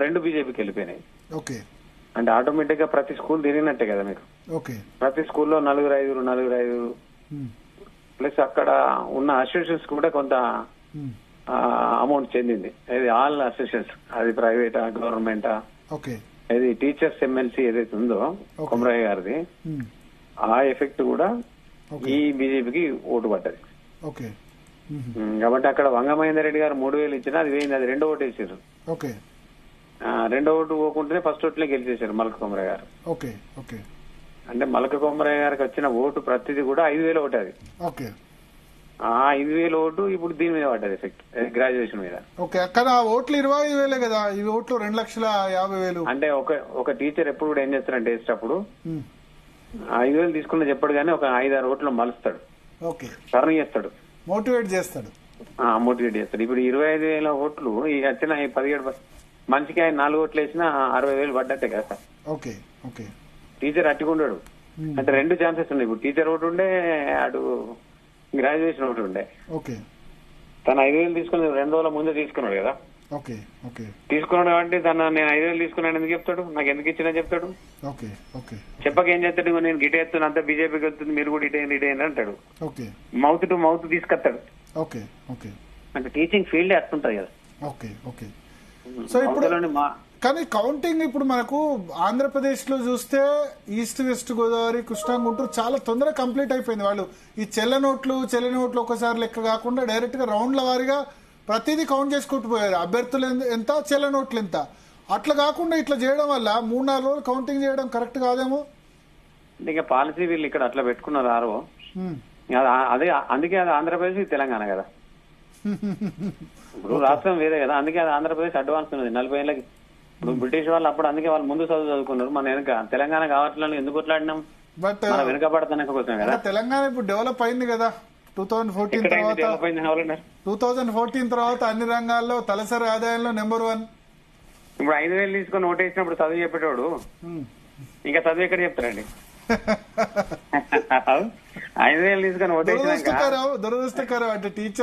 రెండు బీజేపీకి వెళ్ళిపోయినాయి. ఓకే. అంటే ఆటోమేటిక్ గా ప్రతి స్కూల్ తిరిగినట్టే కదా మీకు. ఓకే. ప్రతి స్కూల్లో నలుగురు ఐదుగురు ప్లస్ అక్కడ ఉన్న అసోసియేషన్స్ కూడా కొంత అమౌంట్ చెందింది. అది ఆల్ అసోసియేషన్స్, అది ప్రైవేటా గవర్నమెంటా, ఓకే, అది టీచర్స్ ఎమ్మెల్సీ ఏదైతే ఉందో కొమరయ్య గారిది, ఆ ఎఫెక్ట్ కూడా ఈ బీజేపీకి ఓటు పడ్డది. ఓకే. కాబట్టి అక్కడ వంగమహేందర్ రెడ్డి గారు 3,000 ఇచ్చినా అది వేయింది, అది రెండో ఓటు వేసారు. ఓకే. రెండో ఓటు పోకుంటేనే ఫస్ట్ ఓట్లే గెలిచేశారు మల్క కొమరయ్య గారు. ఓకే. ఓకే. అంటే మల్క కొమరయ్య గారికి వచ్చిన ఓటు ప్రతిది కూడా 5,000 ఓటు. అది ఓకే. ఆ 5,000 ఓటు ఇప్పుడు దీని మీద పడ్డది ఎఫెక్ట్, గ్రాడ్యుయేషన్ మీద. ఓకే. అక్కడ ఓట్లు 25,000 కదా, ఈ ఓట్లు 2,50,000. అంటే ఒక టీచర్ ఎప్పుడు కూడా ఏం చేస్తారంటే వేసేటప్పుడు 5,000 తీసుకున్న చెప్పాడు కానీ ఒక 5-6 ఓట్లు మలుస్తాడు. ఓకే. టర్న్ చేస్తాడు, మోటివేట్ చేస్తాడు. ఇప్పుడు 25,000 ఓట్లు ఈ వచ్చిన 17 మనిషికి ఆయన 4 ఓట్లు వేసినా 60,000 పడ్డట్టే కదా సార్. ఓకే. ఓకే. టీచర్ అట్టుకుంటాడు. అంటే 2 ఛాన్సెస్ ఉన్నాయి. ఇప్పుడు టీచర్ ఒకటి ఉండే, అటు గ్రాడ్యుయేషన్ ఒకటి ఉండే. ఓకే. తను 5,000 తీసుకుని 2 రోజుల ముందే తీసుకున్నాడు కదా. ఓకే. ఓకే. తీసుకున్నాడు కాబట్టి నేను 5,000 తీసుకున్నాను ఎందుకు చెప్తాడు, నాకు ఎందుకు ఇచ్చినా చెప్తాడు. ఓకే. ఓకే. చెప్పక ఏం చేస్తాడు, నేను గిట్ ఎత్తున్నా అంతా బీజేపీకి వెళ్తుంది, మీరు కూడా ఇటేయండి అంటాడు. ఓకే. మౌత్ టు మౌత్ తీసుకొస్తాడు. ఓకే. ఓకే. అంటే టీచింగ్ ఫీల్డ్ అట్టుంటది కదా. ఓకే. ఓకే. సో ఇప్పుడు కానీ కౌంటింగ్ ఇప్పుడు మనకు ఆంధ్రప్రదేశ్ లో చూస్తే ఈస్ట్ వెస్ట్ గోదావరి, కృష్ణా, గుంటూరు చాలా తొందరగా కంప్లీట్ అయిపోయింది. వాళ్ళు ఈ చెల్ల నోట్లు ఒకసారి లెక్క కాకుండా డైరెక్ట్ గా రౌండ్ల వారీగా ప్రతిదీ కౌంట్ చేసుకుంటూ పోయారు. అభ్యర్థులు ఎంత, చెల్ల నోట్లు ఎంత. అట్లా కాకుండా ఇట్లా చేయడం వల్ల 3-4 రోజులు కౌంటింగ్ చేయడం కరెక్ట్ కాదేమో. ఇంకా పాలసీ వీళ్ళు ఇక్కడ అట్లా పెట్టుకున్నారు ఆరో. అదే అందుకే అది ఆంధ్రప్రదేశ్ తెలంగాణ కదా. ఇప్పుడు రాష్ట్రం వేరే కదా, అందుకే అది ఆంధ్రప్రదేశ్ అడ్వాన్స్ ఉన్నది 40 ఏళ్ళకి. ఇప్పుడు బ్రిటిష్ వాళ్ళు అప్పుడు అందుకే వాళ్ళు ముందు చదువుకున్నారు. మన వెనక తెలంగాణ కావట్లేదు ఎందుకు కొట్లాడినాం, బట్ వెనుకబడతానే కోసం కదా. తెలంగాణ ఇప్పుడు డెవలప్ అయింది కదా 2014 తర్వాత అన్ని రంగాల్లో తలసరి ఆదాయంలో నెంబర్ 1. ఇప్పుడు 5,000 తీసుకొని ఓటేసినప్పుడు చదువు చెప్పేటోడు ఇంకా చదువు ఎక్కడ చెప్తారండి. 5,000 తీసుకొని ఓటేసినాక దురదృష్టకరం అంటే టీచర్